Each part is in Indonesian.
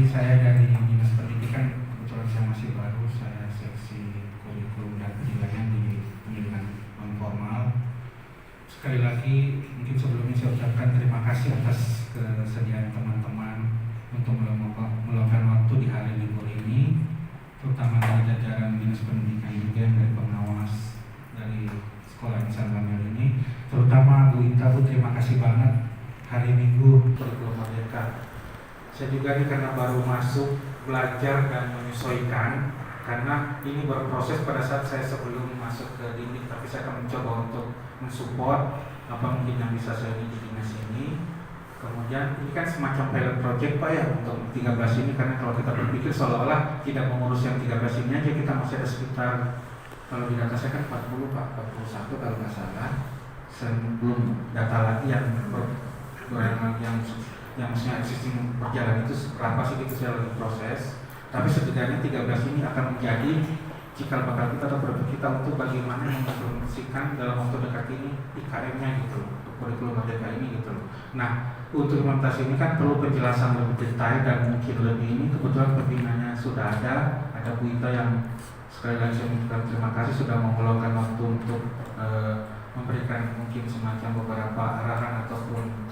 saya dari Dinas Pendidikan, kebetulan saya masih baru, saya seksi kurikulum dan penilaian di pendidikan non formal. Sekali lagi mungkin sebelumnya saya ucapkan terima kasih atas kesediaan teman-teman untuk meluangkan waktu di hari libur ini, terutama dari jajaran Dinas Pendidikan juga yang dari pengawas dari Sekolah Insan Bangil ini, terutama Bu Inta. Bu, terima kasih banget hari Minggu kurikulum merdeka. Saya juga ini karena baru masuk, belajar dan menyesuaikan, karena ini baru proses pada saat saya sebelum masuk ke Dindik, tapi saya akan mencoba untuk mensupport apa mungkin yang bisa saya di dinas ini. Kemudian ini kan semacam pilot project Pak ya untuk 13 ini, karena kalau kita berpikir seolah-olah tidak mengurus yang 13 ini aja, kita masih ada sekitar, kalau di data saya kan 40 Pak, 41 kalau nggak salah, sebelum data lagi yang maksudnya existing berjalan itu berapa sih, itu saya lagi proses. Tapi setidaknya 13 ini akan menjadi cikal bakal kita atau berpikir kita untuk bagaimana mengimplementasikan dalam waktu dekat ini IKM-nya gitu, untuk kurikulum merdeka ini gitu. Nah, untuk implementasi ini kan perlu penjelasan lebih detail dan mungkin lebih ini. Kebetulan pembinanya sudah ada Bu Ita yang sekali lagi saya mengucapkan terima kasih sudah meluangkan waktu untuk memberikan mungkin semacam beberapa arahan ataupun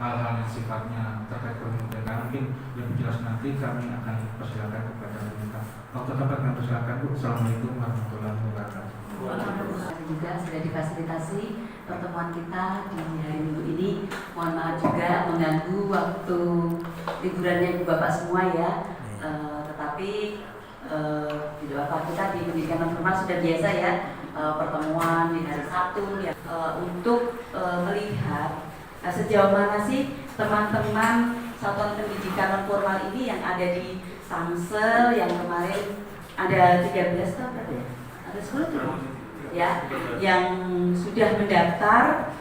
hal-hal yang sifatnya terkait pendidikan. Mungkin lebih jelas nanti kami akan persilakan kepada Bu Ita. Waktu tempat kami persilakan Bu. Assalamualaikum warahmatullahi wabarakatuh. Juga sudah difasilitasi pertemuan kita di hari Minggu ini. Mohon maaf juga mengganggu waktu liburannya Ibu Bapak semua ya. Tetapi tidak apa, kita di pendidikan non formal sudah biasa ya pertemuan di hari Sabtu ya, untuk melihat sejauh mana sih teman-teman satuan pendidikan non formal ini yang ada di Tangsel yang kemarin ada 13 atau berapa ya? Ada 10 ya, yang sudah mendaftar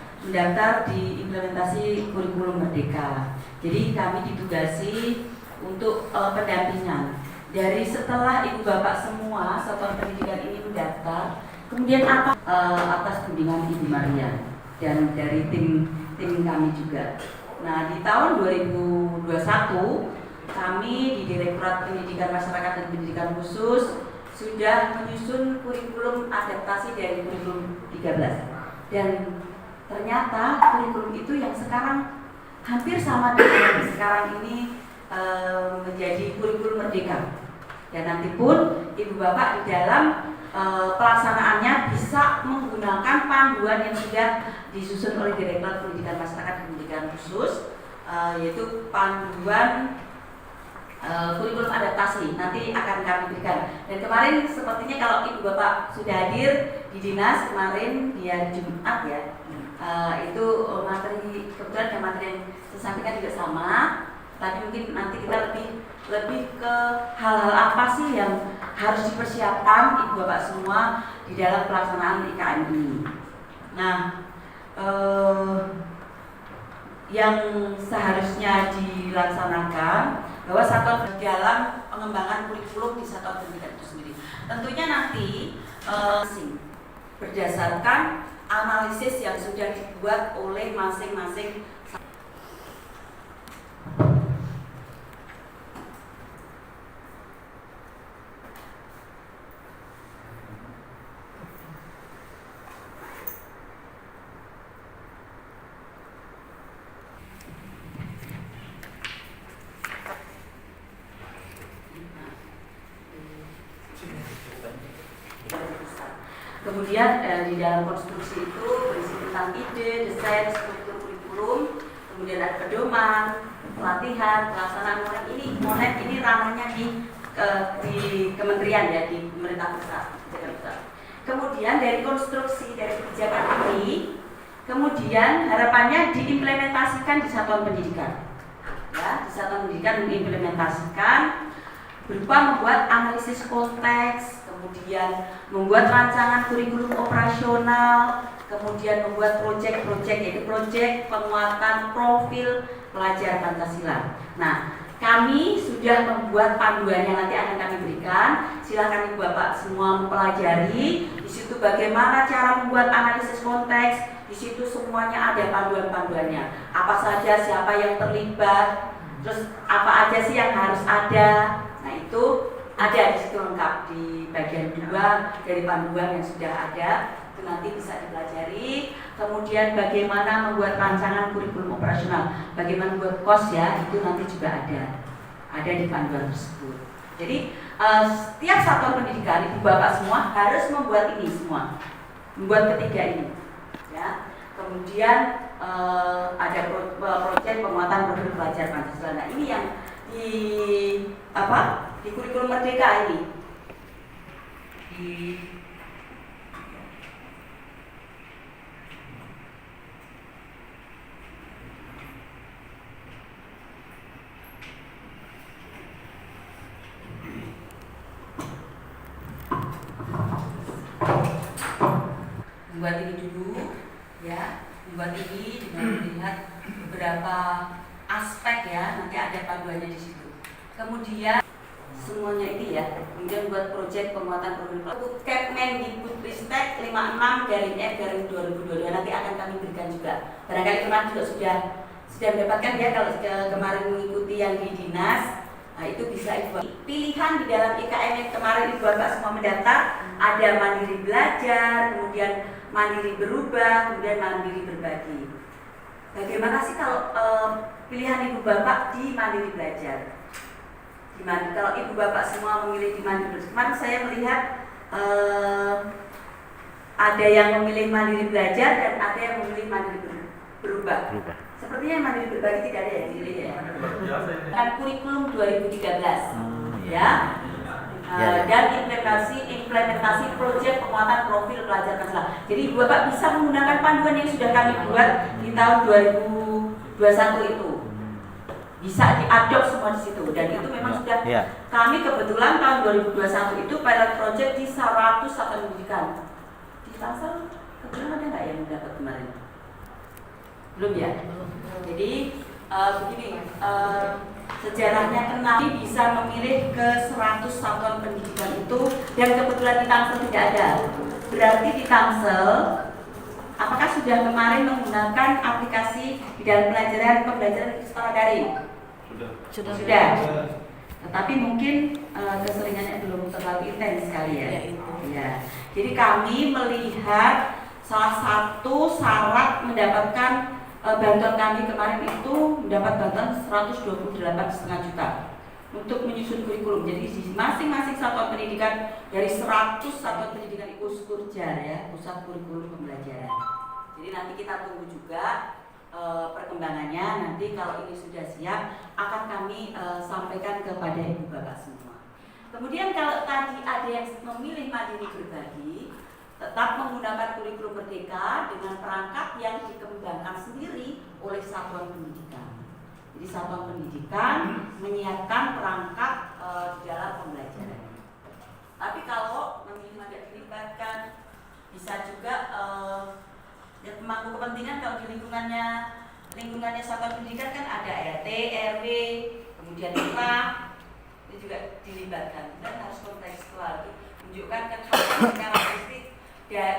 di implementasi kurikulum merdeka. Jadi kami ditugasi untuk pendampingan. Dari setelah Ibu Bapak semua satuan pendidikan ini mendaftar, kemudian apa atas bimbingan Ibu Maria dan dari tim kami juga. Nah, di tahun 2021 kami di Direktorat Pendidikan Masyarakat dan Pendidikan Khusus sudah menyusun kurikulum adaptasi dari kurikulum 13. Dan ternyata kurikulum itu yang sekarang hampir sama dengan yang sekarang ini menjadi kurikulum merdeka. Dan nanti pun Ibu Bapak di dalam pelaksanaannya bisa menggunakan panduan yang sudah disusun oleh Direktorat Pendidikan Masyarakat dan Pendidikan Khusus, yaitu panduan kurikulum adaptasi. Nanti akan kami berikan. Dan kemarin sepertinya kalau Ibu Bapak sudah hadir di dinas kemarin di hari Jumat ya, itu materi, kebetulan ada materi yang saya sampaikan juga sama. Tapi mungkin nanti kita lebih ke hal-hal apa sih yang harus dipersiapkan Ibu Bapak semua di dalam pelaksanaan IKM ini. Nah, yang seharusnya dilaksanakan bahwa satuan dalam pengembangan kurikulum di satuan pendidikan itu sendiri. Tentunya nanti berdasarkan analisis yang sudah dibuat oleh masing-masing. Kemudian di dalam konstruksi itu berisi tentang ide, desain, struktur kurikulum, kemudian ada pedoman, pelatihan, pelaksanaan monet ini ranahnya di kementerian ya, di pemerintah pusat. Kemudian dari konstruksi dari kebijakan ini, kemudian harapannya diimplementasikan di satuan pendidikan. Ya, di satuan pendidikan mengimplementasikan berupa membuat analisis konteks, kemudian membuat rancangan kurikulum operasional, kemudian membuat proyek-proyek, yaitu proyek penguatan profil pelajar Pancasila. Nah, kami sudah membuat panduannya, nanti akan kami berikan. Silakan Ibu Bapak semua mempelajari. Di situ bagaimana cara membuat analisis konteks. Di situ semuanya ada panduan-panduannya. Apa saja, siapa yang terlibat, Terus apa aja sih yang harus ada? Nah itu ada di situ lengkap di bagian 2 dari panduan yang sudah ada, itu nanti bisa dipelajari. Kemudian bagaimana membuat rancangan kurikulum operasional, bagaimana membuat KOS ya, itu nanti juga ada di panduan tersebut. Jadi setiap satuan pendidikan ibu bapak semua harus membuat ini semua, membuat ketiga ini ya. Kemudian ada proyek penguatan profil pelajar Pancasila. Nah ini yang di kurikulum Merdeka ini buat ini dulu ya, buat ini dengan melihat beberapa aspek ya, nanti ada panduannya di situ. Kemudian semuanya ini ya, kemudian buat proyek penguatan profil Kepmendikbudristek 56/F/2022 nanti akan kami berikan juga. Barangkali kemarin juga sudah mendapatkan ya, kalau kemarin mengikuti yang di dinas. Nah itu bisa ibu pilihan di dalam IKM yang kemarin ibu bapak semua mendaftar, ada mandiri belajar, kemudian mandiri berubah, kemudian mandiri berbagi. Bagaimana sih kalau pilihan ibu bapak di mandiri belajar? Kalau ibu bapak semua memilih di mandiri belajar, kemarin saya melihat ada yang memilih mandiri belajar dan ada yang memilih mandiri berubah. Sepertinya mandiri berbagi tidak ada yang dipilih ya. Kan kurikulum 2013 ya. Dan implementasi proyek penguatan profil pelajar Pancasila. Jadi ibu bapak bisa menggunakan panduan yang sudah kami buat di tahun 2021 itu. Bisa diadop semua di situ, dan itu memang sudah kami kebetulan tahun 2021 itu pilot project di 100 satuan pendidikan. Di Tangsel kebetulan ada nggak yang mendapat kemarin? Belum ya? Jadi begini, sejarahnya kenapa bisa memilih ke 100 satuan pendidikan itu, dan kebetulan di Tangsel tidak ada. Berarti di Tangsel apakah sudah kemarin menggunakan aplikasi di dalam pembelajaran sekolah daring? Sudah. Tetapi mungkin keseringannya belum terlalu intens sekali ya. Ya. Jadi kami melihat salah satu syarat mendapatkan bantuan kami kemarin itu mendapat bantuan 128,5 juta untuk menyusun kurikulum. Jadi di masing-masing satuan pendidikan dari 100 satuan pendidikan itu Puskurjar ya, pusat kurikulum pembelajaran. Jadi nanti kita tunggu juga perkembangannya. Nanti kalau ini sudah siap akan kami sampaikan kepada ibu bapak semua. Kemudian kalau tadi ada yang memilih mandiri berbagi, tetap menggunakan kurikulum Merdeka dengan perangkat yang dikembangkan sendiri oleh satuan pendidikan. Jadi satuan pendidikan menyiapkan perangkat di dalam pembelajaran. Tapi kalau memilih tidak dilibatkan, bisa juga ya, pemangku kepentingan. Kalau di lingkungannya satuan pendidikan kan ada RT, RW, kemudian IPA, itu juga dilibatkan. Dan harus kontekstual, menunjukkan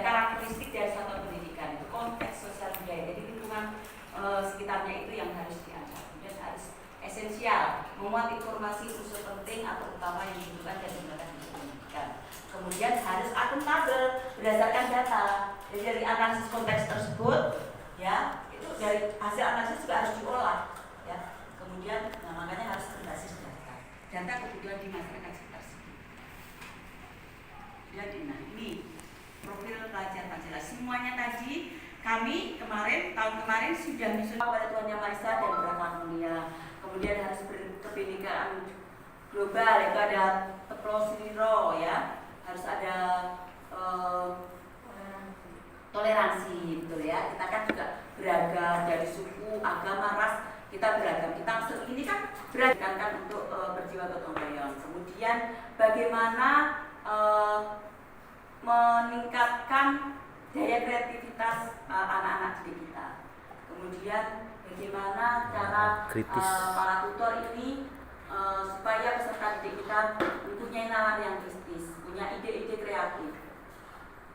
karakteristik dari satuan pendidikan, itu konteks sosial budaya. Jadi lingkungan sekitarnya itu yang harus diangkat. Kemudian harus esensial, memuat informasi unsur penting atau utama yang dibutuhkan dan digunakan di pendidikan. Kemudian harus akuntabel berdasarkan data. Jadi dari analisis konteks tersebut, ya itu dari hasil analisis juga harus diolah, ya. Kemudian, makanya harus berbasis data kebutuhan di masyarakat sekitar sini. Jadi, nah ini profil pelajar Pancasila. Semuanya tadi kami tahun kemarin sudah disusun pada Tuhan Yang Maha Esa dan berakhlak mulia. Kemudian harus berkebinekaan global, itu ada teplosiro ya, harus ada toleransi, betul ya. Kita kan juga beragam dari suku, agama, ras, kita beragam. Kita ini kan beragam kan untuk berjiwa gotong royong. Kemudian bagaimana meningkatkan daya kreativitas anak-anak didik kita. Kemudian bagaimana cara para tutor ini supaya peserta didik kita mempunyai nalar yang kritis, punya ide-ide kreatif.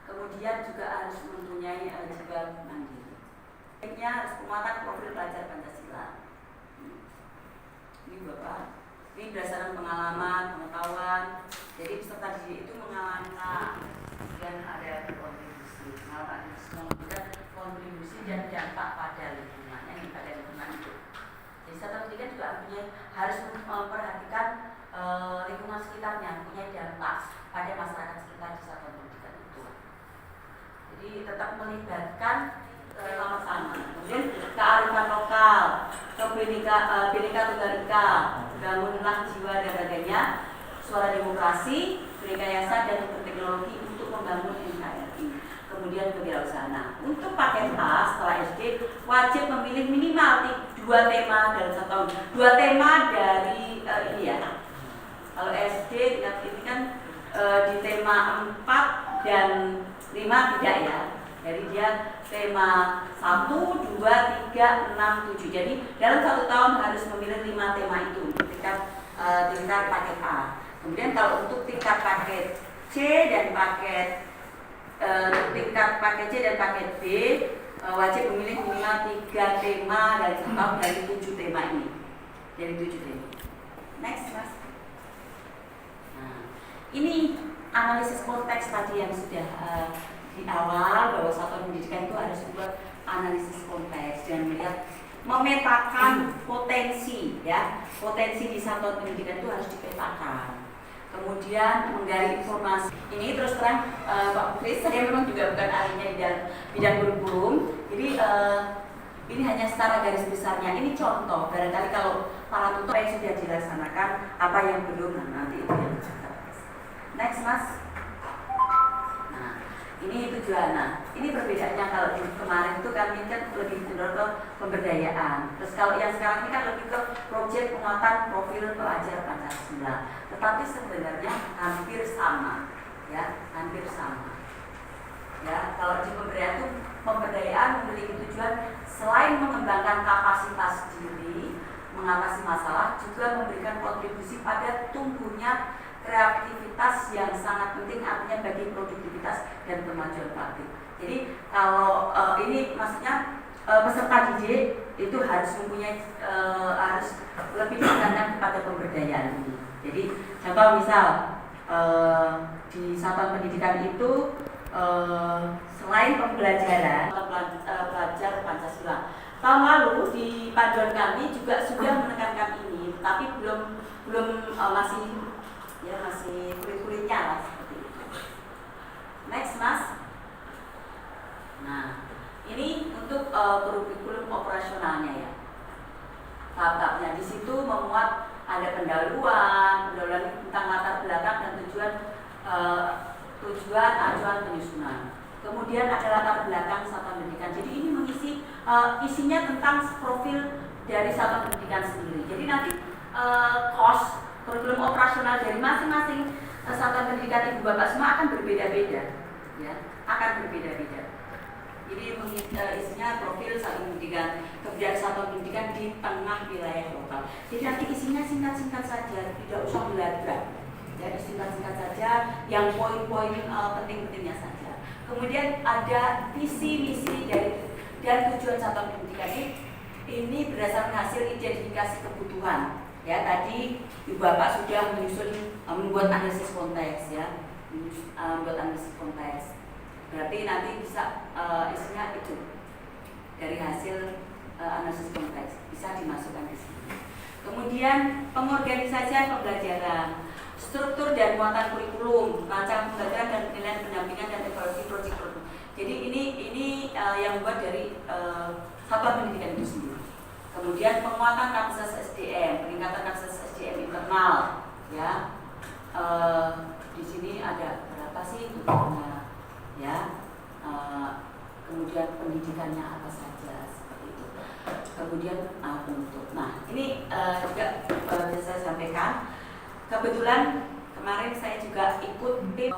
Kemudian juga harus mempunyai jiwa mandiri. Harus penguatan profil pelajar Pancasila. Jadi Bapak, ini berdasarkan pengalaman, pengetahuan. Jadi peserta didik itu mengalami dan ada kontribusi, kontribusi dan dampak pada lingkungan, pada lingkungan itu. Jadi satuan pendidikan juga artinya harus memperhatikan lingkungan sekitarnya, punya dampak pada masyarakat sekitar di satuan pendidikan itu. Jadi tetap melibatkan sama-sama. Kemudian kearifan lokal, Bhinneka Tunggal Ika, bangunlah jiwa dan raganya, suara demokrasi, rekayasa dan teknologi untuk membangun NKRI. Kemudian kewirausahaan. Untuk paket A setelah SD wajib memilih minimal 2 tema dalam 1 tahun. 2 tema dari ini ya. Kalau SD tingkat ini kan di tema 4 dan 5 tidak ya. Jadi dia tema 1, 2, 3, 6, 7. Jadi dalam 1 tahun harus memilih 5 tema itu untuk tingkat paket A. Kemudian kalau untuk tingkat paket C dan paket tingkat paket C dan paket B wajib memilih minimal 3 tema dari 1 tahun dari 7 tema ini. Dari 7 tema. Next, Mas. Nah, ini analisis konteks tadi yang sudah di awal bahwa satuan pendidikan itu harus membuat analisis konteks dan melihat memetakan potensi ya. Potensi di satuan pendidikan itu harus dipetakan. Kemudian menggali informasi ini terus terang Pak Kris, saya memang juga bukan ahlinya di bidang kurikulum, jadi ini hanya secara garis besarnya. Ini contoh, barangkali kalau para tutor yang sudah dilaksanakan, apa yang belum, nanti itu yang kita bahas. Next, Mas. Nah, ini tujuan. Nah, ini perbedaannya kalau di kemarin itu kami kan lebih cenderung ke pemberdayaan. Terus kalau yang sekarang ini kan lebih ke proyek penguatan profil pelajar Pancasila. Tetapi sebenarnya hampir sama, ya, hampir sama. Ya, kalau di pemberdayaan memiliki tujuan selain mengembangkan kapasitas diri, mengatasi masalah, juga memberikan kontribusi pada tumbuhnya kreativitas yang sangat penting, artinya bagi produktivitas dan kemajuan publik. Jadi kalau ini maksudnya peserta didik itu harus mempunyai harus lebih ditekankan kepada pemberdayaan ini. Jadi contoh misal di satuan pendidikan itu selain pembelajaran pelajar Pancasila. Tahun lalu di panduan kami juga sudah menekankan ini, tapi belum masih kulit-kulitnya lah seperti itu. Next, Mas. Nah, ini untuk kurikulum operasionalnya ya. Tahap-tahapnya di situ memuat ada pendahuluan tentang latar belakang dan tujuan acuan penyusunan. Kemudian ada latar belakang satuan pendidikan. Jadi ini mengisi isinya tentang profil dari satuan pendidikan sendiri. Jadi nanti kurikulum operasional dari masing-masing satuan pendidikan Ibu Bapak semua akan berbeda-beda, ya, akan berbeda-beda. Jadi isinya profil satuan pendidikan, kebijakan satuan pendidikan di tengah wilayah lokal. Jadi nanti isinya singkat-singkat saja, tidak usah berat-berat. Ya, singkat-singkat saja, yang poin-poin penting-pentingnya saja. Kemudian ada visi misi dan tujuan satuan pendidikan ini berdasarkan hasil identifikasi kebutuhan. Ya, tadi Ibu Bapak sudah membuat analisis konteks ya, membuat analisis konteks. Berarti nanti bisa isinya itu dari hasil analisis konteks bisa dimasukkan di sini. Kemudian pengorganisasian pembelajaran, struktur dan muatan kurikulum, rancang pembelajaran dan penilaian pendampingan dan evaluasi proyek kurikulum. Jadi ini yang buat dari satuan pendidikan itu sendiri. Kemudian penguatan kapasitas SDM, peningkatan kapasitas SDM internal, ya. Di sini ada berapa sih tujuannya, ya. Kemudian pendidikannya apa saja seperti itu. Kemudian penutup. Nah, ini juga saya sampaikan. Kebetulan kemarin saya juga ikut tim